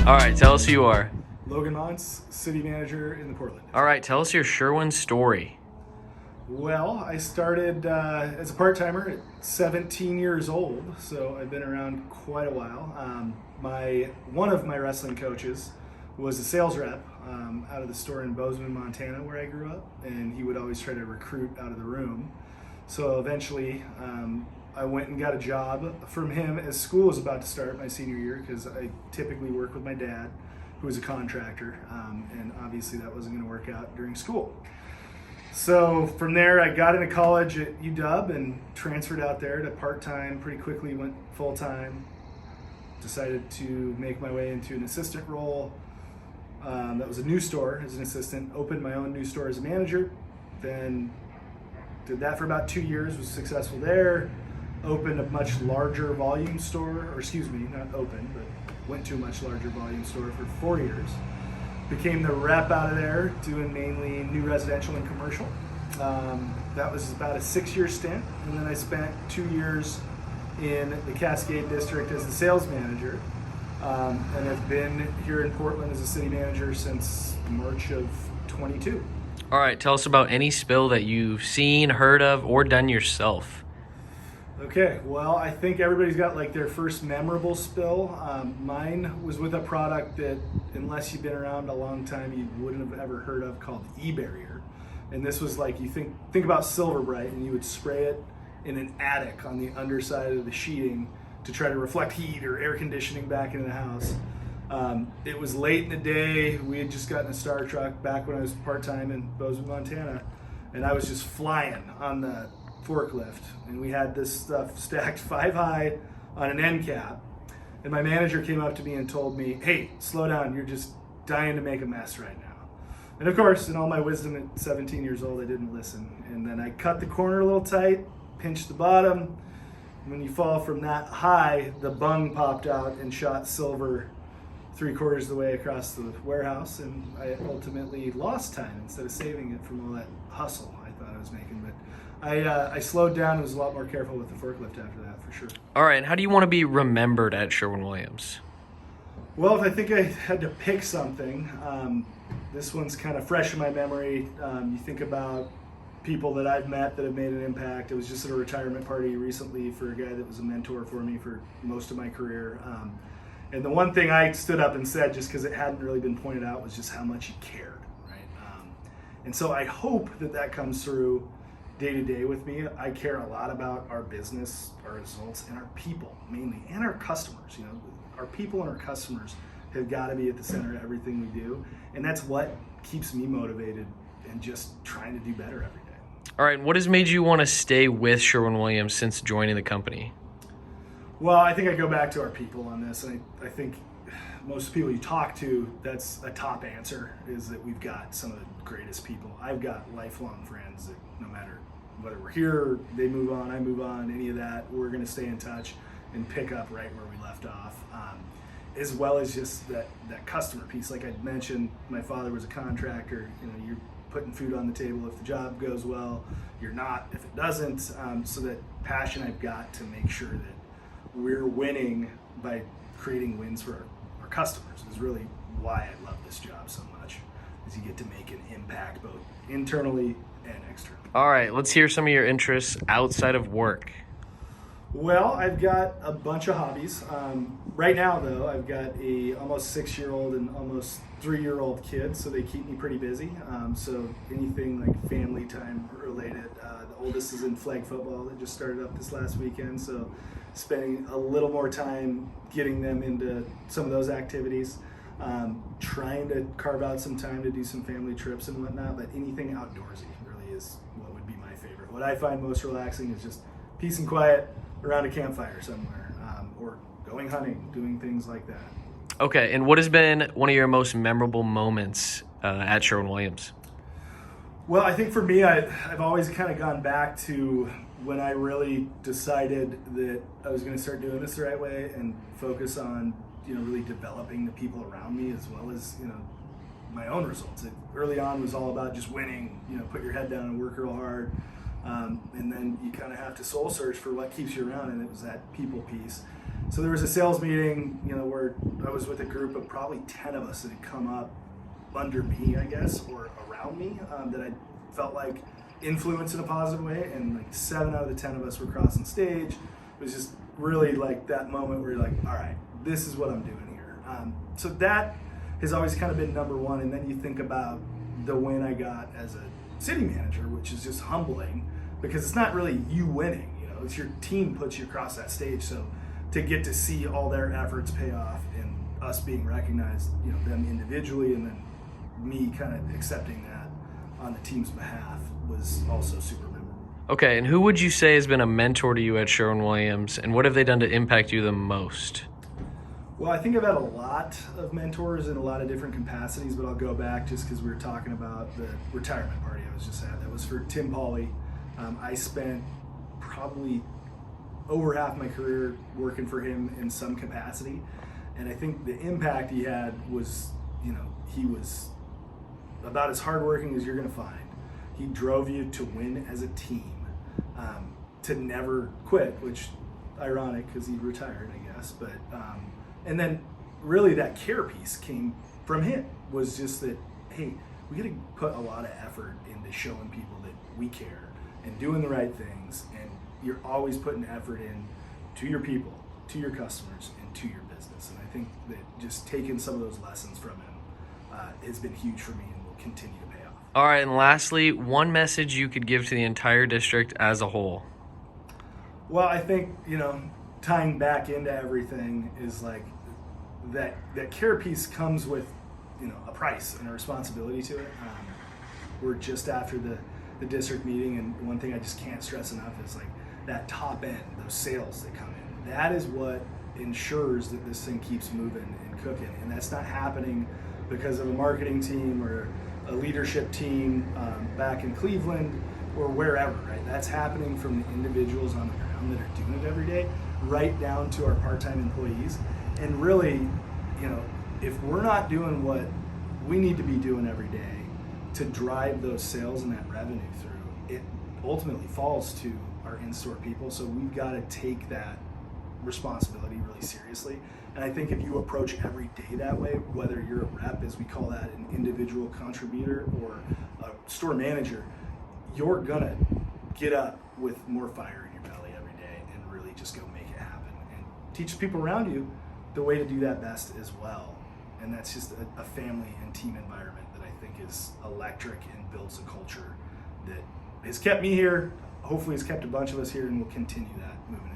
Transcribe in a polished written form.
All right, tell us who you are. Logan Monts, city manager in the Portland. All right, tell us your Sherwin story. Well, I started as a part-timer at 17 years old, so I've been around quite a while. One of my wrestling coaches was a sales rep out of the store in Bozeman, Montana, where I grew up, and he would always try to recruit out of the room. So eventually, I went and got a job from him as school was about to start my senior year, because I typically work with my dad, who was a contractor, and obviously that wasn't going to work out during school. So from there, I got into college at UW and transferred out there to part-time, pretty quickly went full-time, decided to make my way into an assistant role. That was a new store as an assistant, opened my own new store as a manager, then did that for about 2 years, was successful there, opened a much larger volume store, or excuse me, not opened, but went to a much larger volume store for 4 years. Became the rep out of there, doing mainly new residential and commercial. That was about a 6-year stint, and then I spent 2 years in the Cascade District as the sales manager, and have been here in Portland as a city manager since March of 22. All right, tell us about any spill that you've seen, heard of, or done yourself. Okay, well, I think everybody's got like their first memorable spill. Mine was with a product that, unless you've been around a long time, you wouldn't have ever heard of, called E-Barrier. And this was like, you think about Silver Bright, and you would spray it in an attic on the underside of the sheeting to try to reflect heat or air conditioning back into the house. It was late in the day. We had just gotten a Star Truck back when I was part-time in Bozeman, Montana, and I was just flying on the forklift, and we had this stuff stacked 5 high on an end cap, and my manager came up to me and told me, "Hey, slow down, you're just dying to make a mess right now." And of course, in all my wisdom at 17 years old, I didn't listen, and then I cut the corner a little tight, pinched the bottom. When you fall from that high, the bung popped out and shot silver 3/4 of the way across the warehouse, and I ultimately lost time instead of saving it from all that hustle I thought I was making. But I slowed down and was a lot more careful with the forklift after that, for sure. All right, and how do you want to be remembered at Sherwin-Williams? Well, if I think I had to pick something, this one's kind of fresh in my memory. You think about people that I've met that have made an impact. I was just at a retirement party recently for a guy that was a mentor for me for most of my career. And the one thing I stood up and said, just because it hadn't really been pointed out, was just how much he cared, right? And so I hope that comes through day to day with me. I care a lot about our business, our results, and our people mainly, and our customers. You know, our people and our customers have got to be at the center of everything we do, and that's what keeps me motivated and just trying to do better every day. All right, what has made you want to stay with Sherwin-Williams since joining the company? Well, I think I go back to our people on this. I think most people you talk to, that's a top answer, is that we've got some of the greatest people. I've got lifelong friends that no matter whether we're here, they move on, I move on, any of that, we're going to stay in touch and pick up right where we left off. As well as just that customer piece. Like I mentioned, my father was a contractor. You know, you're putting food on the table if the job goes well, you're not if it doesn't. So that passion I've got to make sure that we're winning by creating wins for our customers is really why I love this job so much, is you get to make an impact both internally and externally. All right, let's hear some of your interests outside of work. Well, I've got a bunch of hobbies. Right now, though, I've got a almost 6-year-old and almost 3-year-old kid, so they keep me pretty busy. So anything like family time related. The oldest is in flag football that just started up this last weekend, so spending a little more time getting them into some of those activities. Trying to carve out some time to do some family trips and whatnot, but anything outdoorsy really is what would be my favorite. What I find most relaxing is just peace and quiet around a campfire somewhere, or going hunting, doing things like that. Okay, and what has been one of your most memorable moments at Sherwin-Williams? Well, I think for me, I've always kind of gone back to when I really decided that I was going to start doing this the right way and focus on, really developing the people around me as well as, my own results. Early on was all about just winning, put your head down and work real hard. And then you kind of have to soul search for what keeps you around, and it was that people piece. So there was a sales meeting, where I was with a group of probably 10 of us that had come up under me, I guess, or around me, that I felt like influenced in a positive way. And like 7 out of the 10 of us were crossing stage. It was just really like that moment where you're like, all right, this is what I'm doing here. So that has always kind of been number one. And then you think about the win I got as a city manager, which is just humbling because it's not really you winning, it's your team puts you across that stage. So to get to see all their efforts pay off and us being recognized, them individually, and then me kind of accepting that on the team's behalf was also super memorable. Okay, and who would you say has been a mentor to you at Sherwin-Williams, and what have they done to impact you the most? Well, I think I've had a lot of mentors in a lot of different capacities, but I'll go back just because we were talking about the retirement party I was just at. That was for Tim Pauley. I spent probably over half my career working for him in some capacity, and I think the impact he had was, he was about as hardworking as you're going to find. He drove you to win as a team, to never quit, which ironic because he retired, I guess. But and then really that care piece came from him, was just that, hey, we got to put a lot of effort into showing people that we care and doing the right things, and you're always putting effort in to your people, to your customers, and to your business. And I think that just taking some of those lessons from him has been huge for me and will continue to pay off. All right, and lastly, one message you could give to the entire district as a whole. Well, I think, tying back into everything is like that care piece comes with, a price and a responsibility to it. We're just after the district meeting, and one thing I just can't stress enough is like that top end, those sales that come in. That is what ensures that this thing keeps moving and cooking, and that's not happening because of a marketing team or a leadership team back in Cleveland or wherever, right? That's happening from the individuals on the ground that are doing it every day, right down to our part-time employees. And really, if we're not doing what we need to be doing every day to drive those sales and that revenue through, it ultimately falls to our in-store people. So we've got to take that responsibility really seriously. And I think if you approach every day that way, whether you're a rep, as we call that, an individual contributor, or a store manager, you're gonna get up with more fire in your belly every day and really just go make it happen and teach the people around you the way to do that best as well. And that's just a family and team environment that I think is electric and builds a culture that has kept me here, hopefully has kept a bunch of us here, and will continue that moving